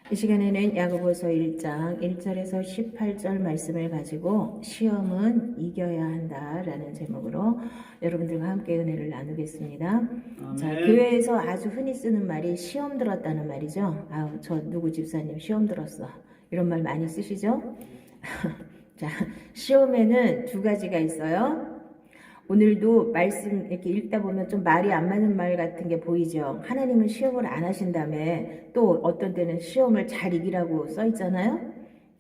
이 시간에는 야고보서 1장 1절에서 18절 말씀을 가지고 시험은 이겨야 한다라는 제목으로 여러분들과 함께 은혜를 나누겠습니다. 아멘. 자, 교회에서 아주 흔히 쓰는 말이 시험 들었다는 말이죠. 저 누구 집사님 시험 들었어. 이런 말 많이 쓰시죠? 자, 시험에는 두 가지가 있어요. 오늘도 말씀 이렇게 읽다 보면 좀 말이 안 맞는 말 같은 게 보이죠. 하나님은 시험을 안 하신다며 또 어떤 때는 시험을 잘 이기라고 써 있잖아요.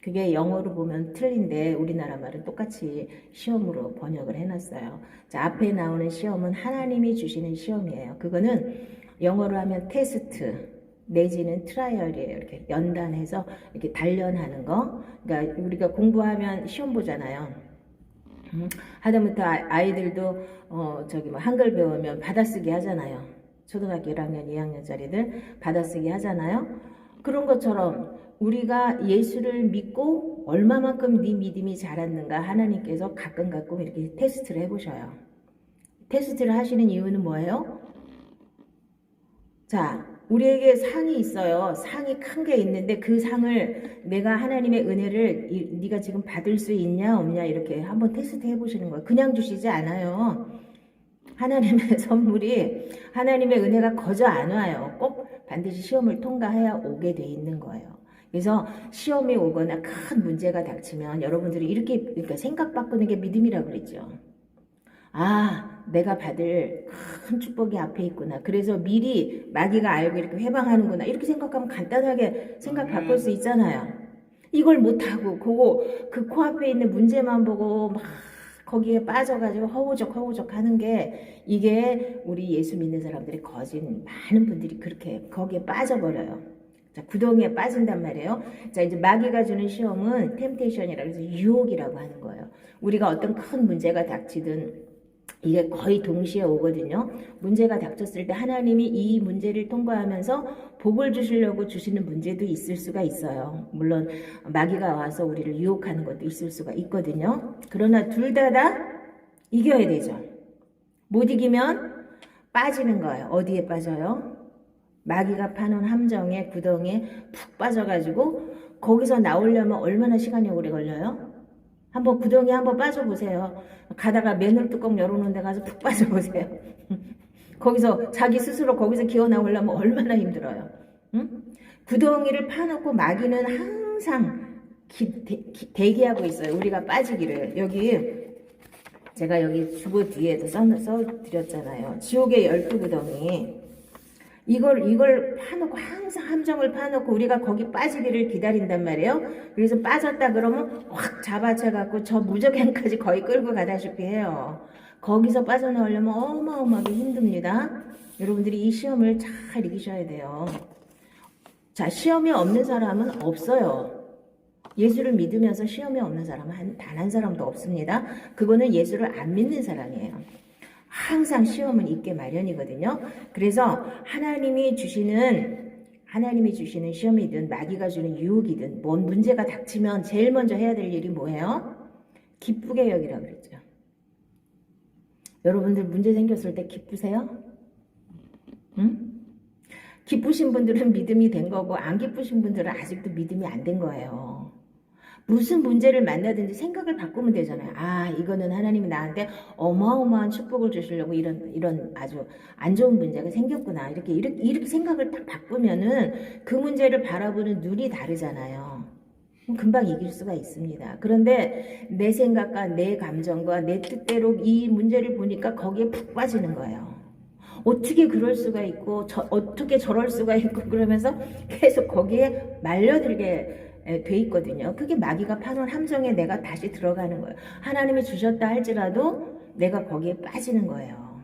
그게 영어로 보면 틀린데 우리나라 말은 똑같이 시험으로 번역을 해놨어요. 자, 앞에 나오는 시험은 하나님이 주시는 시험이에요. 그거는 영어로 하면 테스트 내지는 트라이얼이에요. 이렇게 연단해서 이렇게 단련하는 거. 그러니까 우리가 공부하면 시험 보잖아요. 하다못해 아이들도 한글 배우면 받아쓰기 하잖아요. 초등학교 1학년, 2학년짜리들 받아쓰기 하잖아요. 그런 것처럼 우리가 예수를 믿고 얼마만큼 네 믿음이 자랐는가 하나님께서 가끔 이렇게 테스트를 해보셔요. 테스트를 하시는 이유는 뭐예요? 자, 우리에게 상이 있어요. 상이 큰 게 있는데 그 상을 내가 하나님의 은혜를 네가 지금 받을 수 있냐 없냐 이렇게 한번 테스트 해보시는 거예요. 그냥 주시지 않아요. 하나님의 선물이 하나님의 은혜가 거저 안 와요. 꼭 반드시 시험을 통과해야 오게 돼 있는 거예요. 그래서 시험이 오거나 큰 문제가 닥치면 여러분들이 이렇게 그러니까 생각 바꾸는 게 믿음이라고 그랬죠. 내가 받을 큰 축복이 앞에 있구나. 그래서 미리 마귀가 알고 이렇게 회방하는구나. 이렇게 생각하면 간단하게 생각 바꿀 수 있잖아요. 이걸 못하고, 그 코앞에 있는 문제만 보고 막 거기에 빠져가지고 허우적 하는 게 이게 우리 예수 믿는 사람들이 많은 분들이 그렇게 거기에 빠져버려요. 자, 구덩이에 빠진단 말이에요. 자, 이제 마귀가 주는 시험은 템테이션이라고 해서 유혹이라고 하는 거예요. 우리가 어떤 큰 문제가 닥치든 이게 거의 동시에 오거든요. 문제가 닥쳤을 때 하나님이 이 문제를 통과하면서 복을 주시려고 주시는 문제도 있을 수가 있어요. 물론 마귀가 와서 우리를 유혹하는 것도 있을 수가 있거든요. 그러나 둘 다 이겨야 되죠. 못 이기면 빠지는 거예요. 어디에 빠져요? 마귀가 파놓은 함정에 구덩이에 푹 빠져가지고 거기서 나오려면 얼마나 시간이 오래 걸려요? 한번 구덩이 한번 빠져보세요. 가다가 맨홀 뚜껑 열어놓은 데 가서 푹 빠져보세요. 거기서 자기 스스로 거기서 기어 나오려면 얼마나 힘들어요. 응? 구덩이를 파놓고 마귀는 항상 대기하고 있어요. 우리가 빠지기를. 제가 여기 주보 뒤에도 써드렸잖아요. 지옥의 12구덩이. 이걸 파놓고 항상 함정을 파놓고 우리가 거기 빠지기를 기다린단 말이에요. 그래서 빠졌다 그러면 확 잡아채갖고 저 무적행까지 거의 끌고 가다시피 해요. 거기서 빠져나오려면 어마어마하게 힘듭니다. 여러분들이 이 시험을 잘 이기셔야 돼요. 자, 시험이 없는 사람은 없어요. 예수를 믿으면서 시험이 없는 사람은 단 한 사람도 없습니다. 그거는 예수를 안 믿는 사람이에요. 항상 시험은 있게 마련이거든요. 그래서 하나님이 주시는 시험이든 마귀가 주는 유혹이든 뭔 문제가 닥치면 제일 먼저 해야 될 일이 뭐예요? 기쁘게 여기라고 그랬죠. 여러분들 문제 생겼을 때 기쁘세요? 응? 기쁘신 분들은 믿음이 된 거고 안 기쁘신 분들은 아직도 믿음이 안 된 거예요. 무슨 문제를 만나든지 생각을 바꾸면 되잖아요. 이거는 하나님이 나한테 어마어마한 축복을 주시려고 이런 아주 안 좋은 문제가 생겼구나. 이렇게 생각을 딱 바꾸면은 그 문제를 바라보는 눈이 다르잖아요. 금방 이길 수가 있습니다. 그런데 내 생각과 내 감정과 내 뜻대로 이 문제를 보니까 거기에 푹 빠지는 거예요. 어떻게 그럴 수가 있고 어떻게 저럴 수가 있고 그러면서 계속 거기에 말려들게 돼 있거든요. 그게 마귀가 파놓은 함정에 내가 다시 들어가는 거예요. 하나님이 주셨다 할지라도 내가 거기에 빠지는 거예요.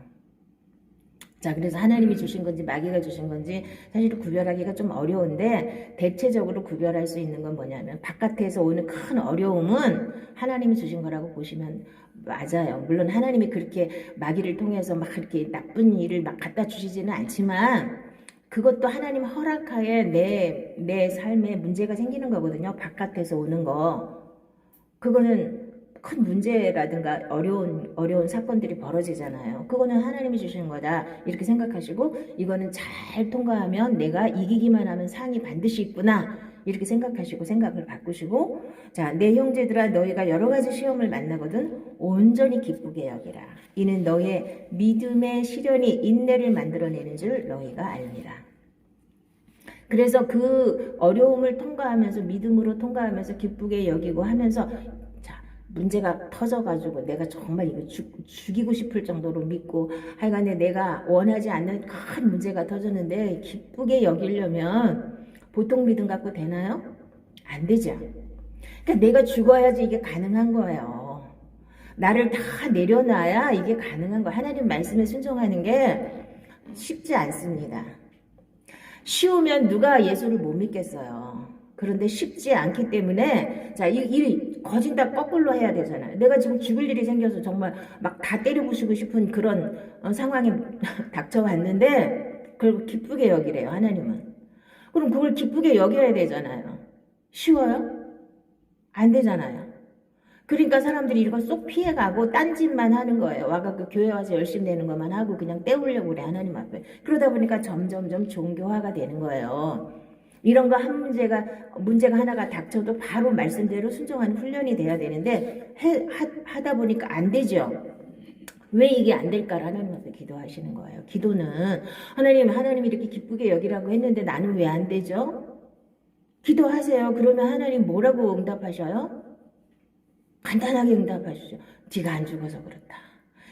자, 그래서 하나님이 주신 건지 마귀가 주신 건지 사실 구별하기가 좀 어려운데 대체적으로 구별할 수 있는 건 뭐냐면 바깥에서 오는 큰 어려움은 하나님이 주신 거라고 보시면 맞아요. 물론 하나님이 그렇게 마귀를 통해서 막 그렇게 나쁜 일을 막 갖다 주시지는 않지만 그것도 하나님 허락하에 내 삶에 문제가 생기는 거거든요. 바깥에서 오는 거. 그거는 큰 문제라든가 어려운 사건들이 벌어지잖아요. 그거는 하나님이 주시는 거다. 이렇게 생각하시고 이거는 잘 통과하면 내가 이기기만 하면 상이 반드시 있구나. 이렇게 생각하시고 생각을 바꾸시고, 자, 내 형제들아 너희가 여러 가지 시험을 만나거든 온전히 기쁘게 여기라. 이는 너의 믿음의 시련이 인내를 만들어내는 줄 너희가 알미라. 그래서 그 어려움을 통과하면서 믿음으로 통과하면서 기쁘게 여기고 하면서, 자, 문제가 터져가지고 내가 정말 이거 죽이고 싶을 정도로 믿고 하여간에 내가 원하지 않는 큰 문제가 터졌는데 기쁘게 여기려면 보통 믿음 갖고 되나요? 안 되죠. 그러니까 내가 죽어야지 이게 가능한 거예요. 나를 다 내려놔야 이게 가능한 거예요. 하나님 말씀에 순종하는 게 쉽지 않습니다. 쉬우면 누가 예수를 못 믿겠어요. 그런데 쉽지 않기 때문에, 자, 이 거진 다 거꾸로 해야 되잖아요. 내가 지금 죽을 일이 생겨서 정말 막 다 때려부수고 싶은 그런 상황에 닥쳐왔는데 그걸 기쁘게 여기래요, 하나님은. 그럼 그걸 기쁘게 여겨야 되잖아요. 쉬워요? 안 되잖아요. 그러니까 사람들이 이거 쏙 피해가고 딴짓만 하는 거예요. 와갖고 교회 와서 열심히 되는 것만 하고 그냥 때우려고 그래, 하나님 앞에. 그러다 보니까 점점점 종교화가 되는 거예요. 이런 거 한 문제가 하나가 닥쳐도 바로 말씀대로 순종하는 훈련이 돼야 되는데 하다 보니까 안 되죠. 왜 이게 안 될까를 하나님 앞에 기도하시는 거예요. 기도는 하나님이 이렇게 기쁘게 여기라고 했는데 나는 왜 안 되죠? 기도하세요. 그러면 하나님 뭐라고 응답하셔요? 간단하게 응답하시죠. 네가 안 죽어서 그렇다.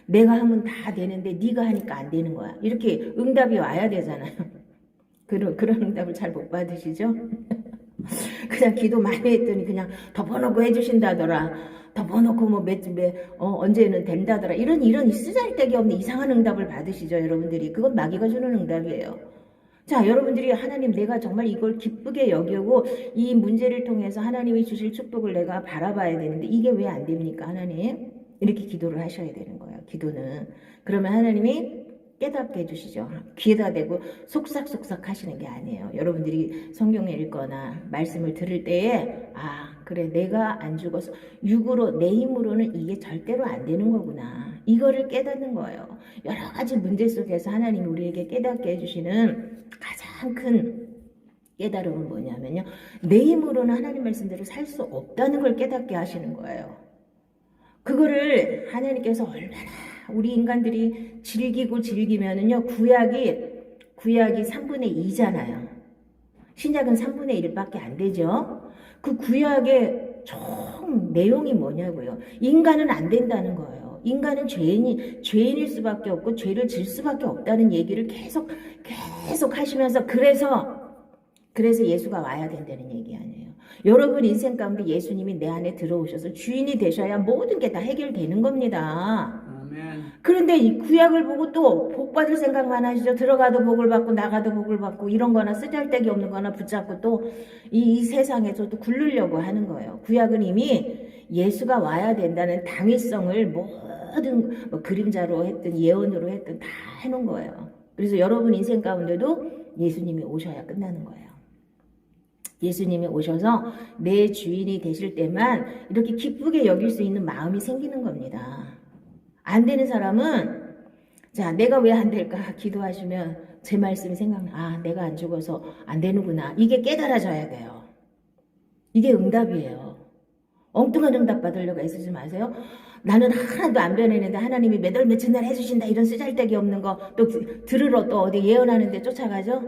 내가 하면 다 되는데 네가 하니까 안 되는 거야. 이렇게 응답이 와야 되잖아요. 그런 응답을 잘 못 받으시죠? 그냥 기도 많이 했더니 그냥 덮어놓고 해주신다더라. 덮어놓고 뭐 언제는 된다더라. 이런 쓰잘데기 없는 이상한 응답을 받으시죠, 여러분들이. 그건 마귀가 주는 응답이에요. 자, 여러분들이 하나님 내가 정말 이걸 기쁘게 여기고 이 문제를 통해서 하나님이 주실 축복을 내가 바라봐야 되는데 이게 왜 안 됩니까, 하나님? 이렇게 기도를 하셔야 되는 거예요, 기도는. 그러면 하나님이 깨닫게 해주시죠. 귀에다 대고 속삭속삭 하시는 게 아니에요. 여러분들이 성경을 읽거나 말씀을 들을 때에 그래 내가 안 죽어서 육으로 내 힘으로는 이게 절대로 안 되는 거구나. 이거를 깨닫는 거예요. 여러 가지 문제 속에서 하나님이 우리에게 깨닫게 해주시는 가장 큰 깨달음은 뭐냐면요. 내 힘으로는 하나님 말씀대로 살 수 없다는 걸 깨닫게 하시는 거예요. 그거를 하나님께서 얼마나 우리 인간들이 즐기면은요, 구약이 3분의 2잖아요. 신약은 3분의 1밖에 안 되죠. 그 구약의 총 내용이 뭐냐고요. 인간은 안 된다는 거예요. 인간은 죄인일 수밖에 없고 죄를 질 수밖에 없다는 얘기를 계속 하시면서 그래서 예수가 와야 된다는 얘기 아니에요. 여러분 인생 가운데 예수님이 내 안에 들어오셔서 주인이 되셔야 모든 게 다 해결되는 겁니다. 그런데 이 구약을 보고 또 복 받을 생각만 하시죠. 들어가도 복을 받고 나가도 복을 받고 이런 거나 쓰잘데기 없는 거나 붙잡고 또 이 세상에서 또 굴르려고 하는 거예요. 구약은 이미 예수가 와야 된다는 당위성을 모든 그림자로 했든 예언으로 했든 다 해놓은 거예요. 그래서 여러분 인생 가운데도 예수님이 오셔야 끝나는 거예요. 예수님이 오셔서 내 주인이 되실 때만 이렇게 기쁘게 여길 수 있는 마음이 생기는 겁니다. 안 되는 사람은 자 내가 왜 안 될까 기도하시면 제 말씀이 생각나. 내가 안 죽어서 안 되는구나. 이게 깨달아져야 돼요. 이게 응답이에요. 엉뚱한 응답 받으려고 애쓰지 마세요. 나는 하나도 안 변했는데 하나님이 몇 월 며칠 날 해주신다 이런 쓰잘데기 없는 거 또 들으러 또 어디 예언하는데 쫓아가죠?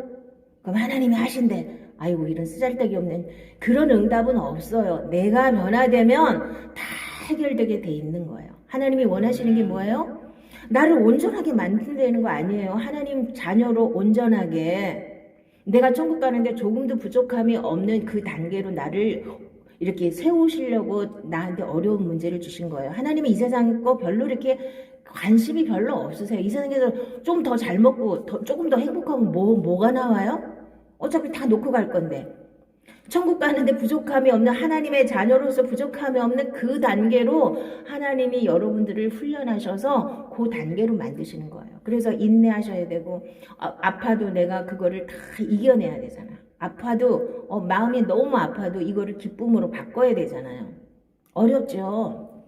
그럼 하나님이 하신대. 아이고 이런 쓰잘데기 없는 그런 응답은 없어요. 내가 변화되면 다 해결되게 돼 있는 거예요. 하나님이 원하시는 게 뭐예요? 나를 온전하게 만든다는 거 아니에요. 하나님 자녀로 온전하게 내가 천국 가는데 조금도 부족함이 없는 그 단계로 나를 이렇게 세우시려고 나한테 어려운 문제를 주신 거예요. 하나님이 이 세상 거 별로 이렇게 관심이 별로 없으세요. 이 세상에서 좀 더 잘 먹고 조금 더 행복하면 뭐가 나와요? 어차피 다 놓고 갈 건데. 천국 가는데 부족함이 없는 하나님의 자녀로서 부족함이 없는 그 단계로 하나님이 여러분들을 훈련하셔서 그 단계로 만드시는 거예요. 그래서 인내하셔야 되고 아파도 내가 그거를 다 이겨내야 되잖아. 아파도 마음이 너무 아파도 이거를 기쁨으로 바꿔야 되잖아요. 어렵죠.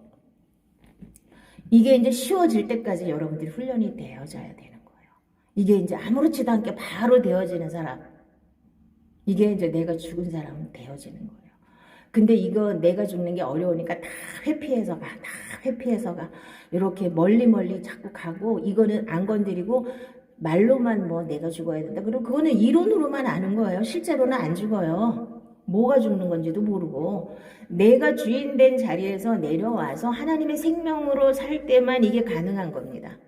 이게 이제 쉬워질 때까지 여러분들이 훈련이 되어져야 되는 거예요. 이게 이제 아무렇지도 않게 바로 되어지는 사람 이게 이제 내가 죽은 사람은 되어지는 거예요. 근데 이거 내가 죽는 게 어려우니까 다 회피해서 가. 다 회피해서 가. 이렇게 멀리 자꾸 가고 이거는 안 건드리고 말로만 뭐 내가 죽어야 된다. 그리고 그거는 이론으로만 아는 거예요. 실제로는 안 죽어요. 뭐가 죽는 건지도 모르고 내가 주인 된 자리에서 내려와서 하나님의 생명으로 살 때만 이게 가능한 겁니다.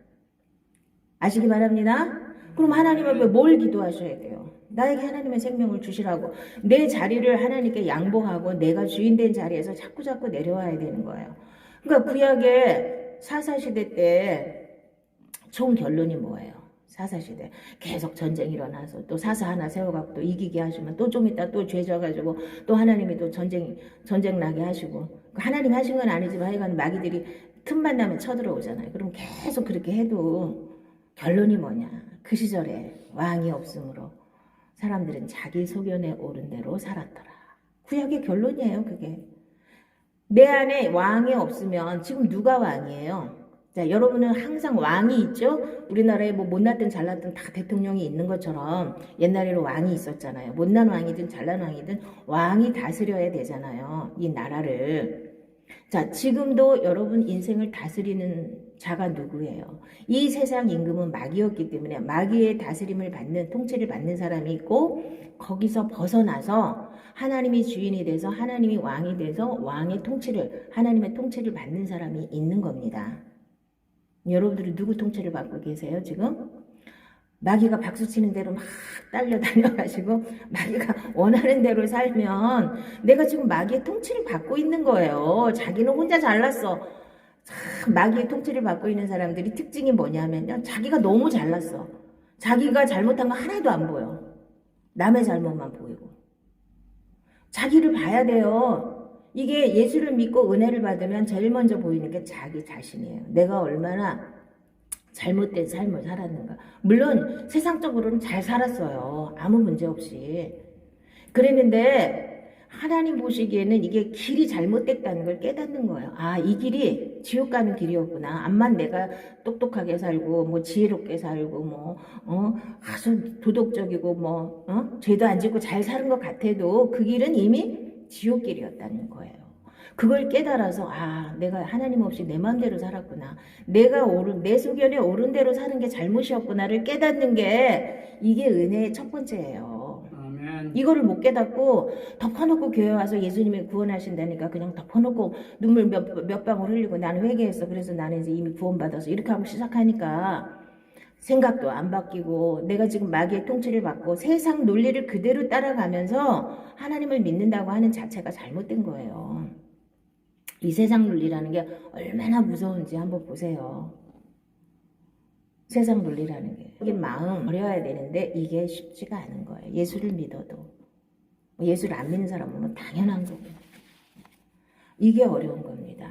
아시기 바랍니다. 그럼 하나님 앞에 뭘 기도하셔야 돼요? 나에게 하나님의 생명을 주시라고 내 자리를 하나님께 양보하고 내가 주인 된 자리에서 자꾸 내려와야 되는 거예요. 그러니까 구약의 사사시대 때 총 결론이 뭐예요? 사사시대 계속 전쟁이 일어나서 또 사사 하나 세워갖고 또 이기게 하시면 또 좀 있다 또 죄 져가지고 또 하나님이 또 전쟁 나게 하시고 하나님이 하신 건 아니지만 하여간 마귀들이 틈만 나면 쳐들어오잖아요. 그럼 계속 그렇게 해도 결론이 뭐냐? 그 시절에 왕이 없으므로 사람들은 자기 소견에 오른 대로 살았더라. 구약의 결론이에요, 그게. 내 안에 왕이 없으면 지금 누가 왕이에요? 자, 여러분은 항상 왕이 있죠? 우리나라에 뭐 못났든 잘났든 다 대통령이 있는 것처럼 옛날에는 왕이 있었잖아요. 못난 왕이든 잘난 왕이든 왕이 다스려야 되잖아요. 이 나라를. 자, 지금도 여러분 인생을 다스리는 자가 누구예요? 이 세상 임금은 마귀였기 때문에 마귀의 다스림을 받는, 통치를 받는 사람이 있고 거기서 벗어나서 하나님이 주인이 돼서 하나님이 왕이 돼서 왕의 통치를, 하나님의 통치를 받는 사람이 있는 겁니다. 여러분들이 누구 통치를 받고 계세요, 지금? 마귀가 박수치는 대로 막 딸려다녀가지고 마귀가 원하는 대로 살면 내가 지금 마귀의 통치를 받고 있는 거예요. 자기는 혼자 잘났어. 마귀의 통치를 받고 있는 사람들이 특징이 뭐냐면요. 자기가 너무 잘났어. 자기가 잘못한 거 하나도 안 보여. 남의 잘못만 보이고. 자기를 봐야 돼요. 이게 예수를 믿고 은혜를 받으면 제일 먼저 보이는 게 자기 자신이에요. 내가 얼마나 잘못된 삶을 살았는가. 물론 세상적으로는 잘 살았어요. 아무 문제 없이. 그랬는데 하나님 보시기에는 이게 길이 잘못됐다는 걸 깨닫는 거예요. 아, 이 길이 지옥 가는 길이었구나. 암만 내가 똑똑하게 살고 뭐 지혜롭게 살고 뭐 아주 도덕적이고 뭐 죄도 안 짓고 잘 사는 것 같아도 그 길은 이미 지옥 길이었다는 거예요. 그걸 깨달아서 아, 내가 하나님 없이 내 마음대로 살았구나. 내가 내 소견에 옳은 대로 사는 게 잘못이었구나를 깨닫는 게 이게 은혜의 첫 번째예요. 아멘. 이거를 못 깨닫고 덮어놓고 교회 와서 예수님이 구원하신다니까 그냥 덮어놓고 눈물 몇 방울 흘리고 나는 회개했어. 그래서 나는 이제 이미 구원받아서 이렇게 하고 시작하니까 생각도 안 바뀌고 내가 지금 마귀의 통치를 받고 세상 논리를 그대로 따라가면서 하나님을 믿는다고 하는 자체가 잘못된 거예요. 이 세상 논리라는 게 얼마나 무서운지 한번 보세요. 세상 논리라는 게. 이게 마음 버려야 되는데 이게 쉽지가 않은 거예요. 예수를 믿어도. 예수를 안 믿는 사람은 뭐 당연한 거고. 이게 어려운 겁니다.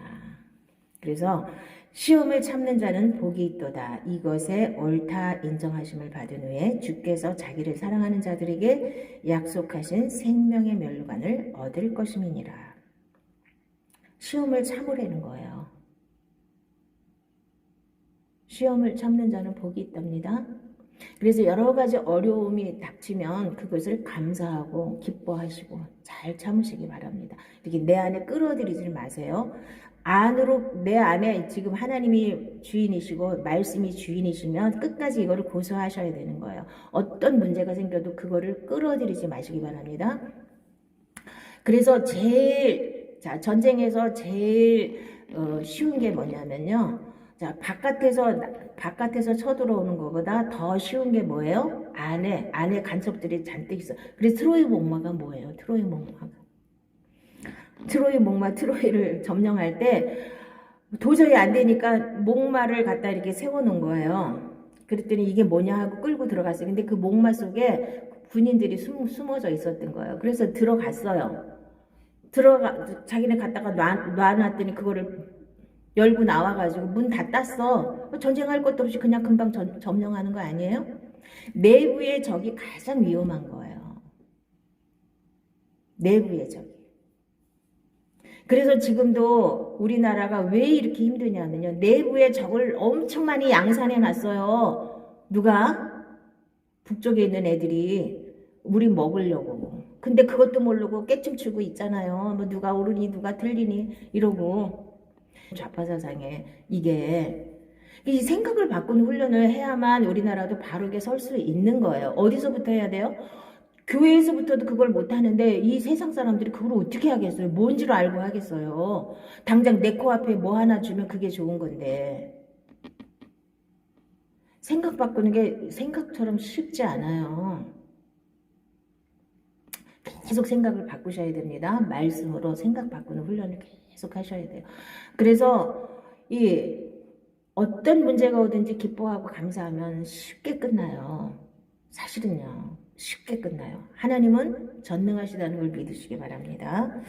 그래서 시험을 참는 자는 복이 있도다. 이것에 옳다 인정하심을 받은 후에 주께서 자기를 사랑하는 자들에게 약속하신 생명의 멸관을 얻을 것임이니라. 시험을 참으라는 거예요. 시험을 참는 자는 복이 있답니다. 그래서 여러 가지 어려움이 닥치면 그것을 감사하고 기뻐하시고 잘 참으시기 바랍니다. 이렇게 내 안에 끌어들이지 마세요. 안으로 내 안에 지금 하나님이 주인이시고 말씀이 주인이시면 끝까지 이거를 고수하셔야 되는 거예요. 어떤 문제가 생겨도 그거를 끌어들이지 마시기 바랍니다. 그래서 자, 전쟁에서 제일 쉬운 게 뭐냐면요. 자, 바깥에서 쳐들어오는 것보다 더 쉬운 게 뭐예요? 안에 간첩들이 잔뜩 있어. 그래서 트로이 목마가 뭐예요? 트로이 목마, 트로이를 점령할 때 도저히 안 되니까 목마를 갖다 이렇게 세워놓은 거예요. 그랬더니 이게 뭐냐 하고 끌고 들어갔어요. 근데 그 목마 속에 군인들이 숨어져 있었던 거예요. 그래서 들어갔어요. 자기네 갖다가 놔놨더니 그거를 열고 나와가지고 문 다 땄어. 전쟁할 것도 없이 그냥 금방 점령하는 거 아니에요? 내부의 적이 가장 위험한 거예요. 내부의 적이. 그래서 지금도 우리나라가 왜 이렇게 힘드냐면요. 내부의 적을 엄청 많이 양산해 놨어요. 누가? 북쪽에 있는 애들이 우리 먹으려고. 근데 그것도 모르고 깨춤추고 있잖아요. 뭐 누가 옳으니 누가 틀리니 이러고 좌파사상에 이 생각을 바꾸는 훈련을 해야만 우리나라도 바르게 설 수 있는 거예요. 어디서부터 해야 돼요? 교회에서부터도 그걸 못하는데 이 세상 사람들이 그걸 어떻게 하겠어요? 뭔지를 알고 하겠어요. 당장 내 코앞에 뭐 하나 주면 그게 좋은 건데. 생각 바꾸는 게 생각처럼 쉽지 않아요. 계속 생각을 바꾸셔야 됩니다. 말씀으로 생각 바꾸는 훈련을 계속 하셔야 돼요. 그래서 이 어떤 문제가 오든지 기뻐하고 감사하면 쉽게 끝나요. 사실은요. 쉽게 끝나요. 하나님은 전능하시다는 걸 믿으시기 바랍니다.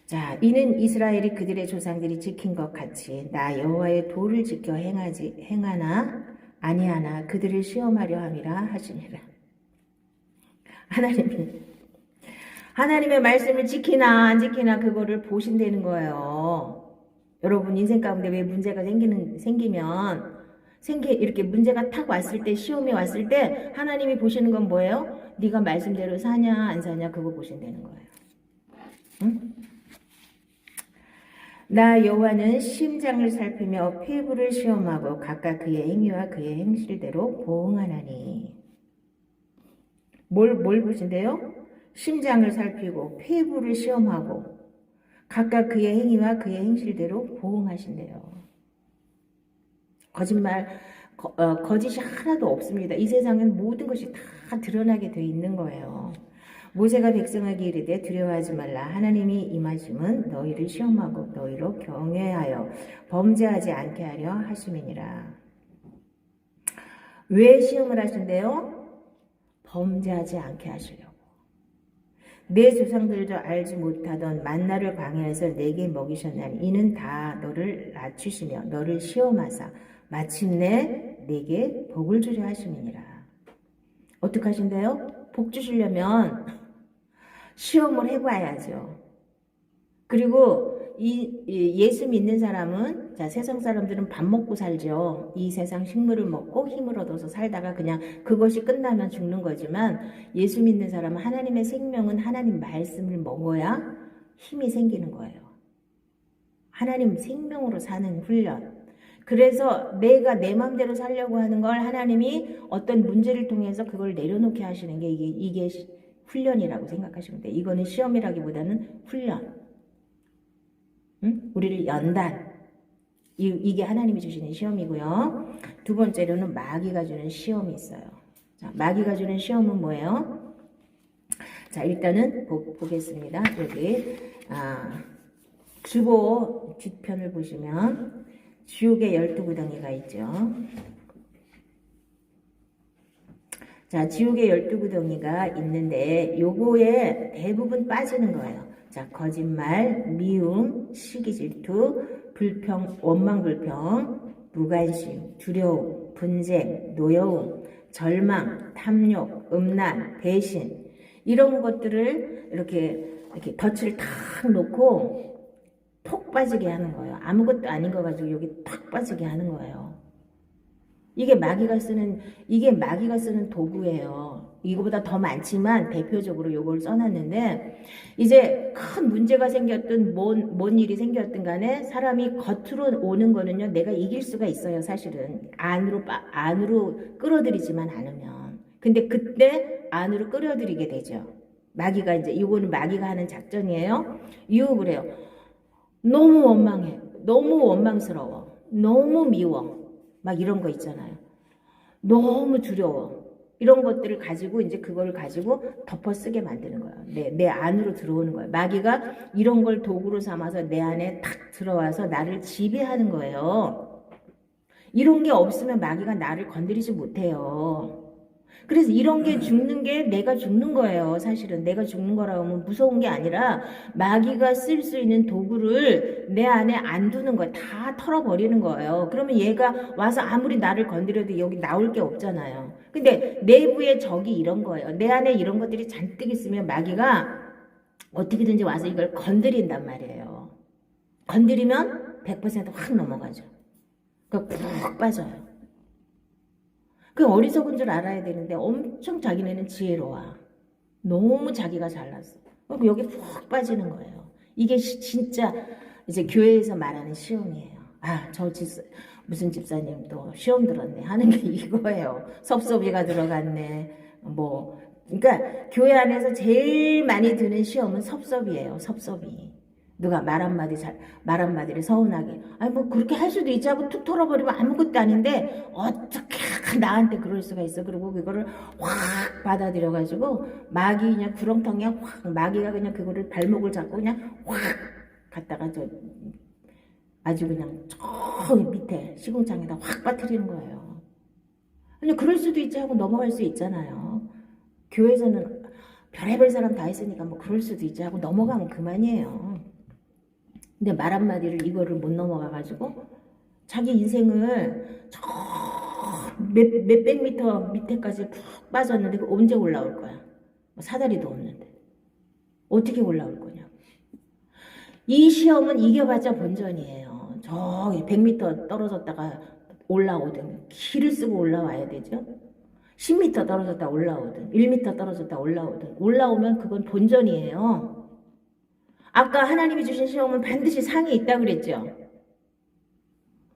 자, 이는 이스라엘이 그들의 조상들이 지킨 것 같이 나 여호와의 도를 지켜 행하나 아니하나 그들을 시험하려 함이라 하시니라. 하나님의 말씀을 지키나 안 지키나 그거를 보신다는 거예요. 여러분 인생 가운데 왜 문제가 생기면 이렇게 문제가 탁 왔을 때 시험이 왔을 때 하나님이 보시는 건 뭐예요? 네가 말씀대로 사냐 안 사냐 그거 보신다는 거예요. 응? 나 여호와는 심장을 살피며 폐부를 시험하고 각각 그의 행위와 그의 행실대로 보응하나니. 뭘 보신대요? 심장을 살피고 폐부를 시험하고 각각 그의 행위와 그의 행실대로 보응하신대요. 거짓이 하나도 없습니다. 이 세상엔 모든 것이 다 드러나게 돼 있는 거예요. 모세가 백성에게 이르되 두려워하지 말라. 하나님이 임하심은 너희를 시험하고 너희로 경외하여 범죄하지 않게 하려 하심이니라. 왜 시험을 하신대요? 범죄하지 않게 하시려고. 내 조상들도 알지 못하던 만나를 광야에서 내게 먹이셨나니 이는 다 너를 낮추시며 너를 시험하사 마침내 내게 복을 주려 하심이니라. 어떻게 하신대요? 복 주시려면 시험을 해봐야죠. 그리고 예수 믿는 사람은 세상 사람들은 밥 먹고 살죠. 이 세상 식물을 먹고 힘을 얻어서 살다가 그냥 그것이 끝나면 죽는 거지만 예수 믿는 사람은 하나님의 생명은 하나님 말씀을 먹어야 힘이 생기는 거예요. 하나님 생명으로 사는 훈련. 그래서 내가 내 마음대로 살려고 하는 걸 하나님이 어떤 문제를 통해서 그걸 내려놓게 하시는 게 이게 훈련이라고 생각하시면 돼요. 이거는 시험이라기보다는 훈련. 응? 우리를 연단. 이게 하나님이 주시는 시험이고요. 두 번째로는 마귀가 주는 시험이 있어요. 자, 마귀가 주는 시험은 뭐예요? 자, 일단은 보겠습니다. 여기 주보 뒷편을 보시면 지옥의 12구덩이가 있죠. 자, 지옥의 12구덩이가 있는데 요거에 대부분 빠지는 거예요. 자, 거짓말, 미움, 시기 질투, 불평, 원망 불평, 무관심, 두려움, 분쟁, 노여움, 절망, 탐욕, 음란, 배신 이런 것들을 이렇게 덫을 탁 놓고 톡 빠지게 하는 거예요. 아무것도 아닌 거 가지고 여기 탁 빠지게 하는 거예요. 이게 마귀가 쓰는 도구예요. 이거보다 더 많지만 대표적으로 요걸 써놨는데 이제 큰 문제가 생겼든 뭔 일이 생겼든 간에 사람이 겉으로 오는 거는요. 내가 이길 수가 있어요. 사실은 안으로 끌어들이지만 않으면. 근데 그때 안으로 끌어들이게 되죠. 마귀가 이거는 마귀가 하는 작전이에요. 유혹을 해요. 너무 원망해. 너무 원망스러워. 너무 미워. 막 이런 거 있잖아요. 너무 두려워. 이런 것들을 가지고 그걸 가지고 덮어쓰게 만드는 거예요. 내 안으로 들어오는 거예요. 마귀가 이런 걸 도구로 삼아서 내 안에 탁 들어와서 나를 지배하는 거예요. 이런 게 없으면 마귀가 나를 건드리지 못해요. 그래서 이런 게 죽는 게 내가 죽는 거예요. 사실은 내가 죽는 거라고 하면 무서운 게 아니라 마귀가 쓸 수 있는 도구를 내 안에 안 두는 거예요. 다 털어버리는 거예요. 그러면 얘가 와서 아무리 나를 건드려도 여기 나올 게 없잖아요. 근데 내부의 적이 이런 거예요. 내 안에 이런 것들이 잔뜩 있으면 마귀가 어떻게든지 와서 이걸 건드린단 말이에요. 건드리면 100%확 넘어가죠. 그러니까 푹 빠져요. 그 어리석은 줄 알아야 되는데 엄청 자기네는 지혜로워. 너무 자기가 잘났어. 그럼 여기 푹 빠지는 거예요. 이게 진짜 이제 교회에서 말하는 시험이에요. 아, 무슨 집사님 또 시험 들었네 하는 게 이거예요. 섭섭이가 들어갔네. 뭐, 그러니까 교회 안에서 제일 많이 드는 시험은 섭섭이에요. 섭섭이. 누가 말 한마디를 서운하게. 아니, 뭐, 그렇게 할 수도 있지 하고 툭 털어버리면 아무것도 아닌데, 어떻게 나한테 그럴 수가 있어. 그리고 그거를 확 받아들여가지고, 마귀 그냥 구렁텅이에 확, 마귀가 그냥 그거를 발목을 잡고 그냥 확 갖다가 아주 그냥 저 밑에 시궁창에다 확 빠뜨리는 거예요. 그냥 그럴 수도 있지 하고 넘어갈 수 있잖아요. 교회에서는 별의별 사람 다 있으니까 뭐 그럴 수도 있지 하고 넘어가면 그만이에요. 근데 말 한마디를 이거를 못 넘어가가지고 자기 인생을 저 몇백 미터 밑에까지 푹 빠졌는데 그 언제 올라올 거야? 뭐 사다리도 없는데 어떻게 올라올 거냐? 이 시험은 이겨봤자 본전이에요. 저기 100m 떨어졌다가 올라오든 길을 쓰고 올라와야 되죠. 10m 떨어졌다 올라오든 1m 떨어졌다 올라오든 올라오면 그건 본전이에요. 아까 하나님이 주신 시험은 반드시 상이 있다고 그랬죠.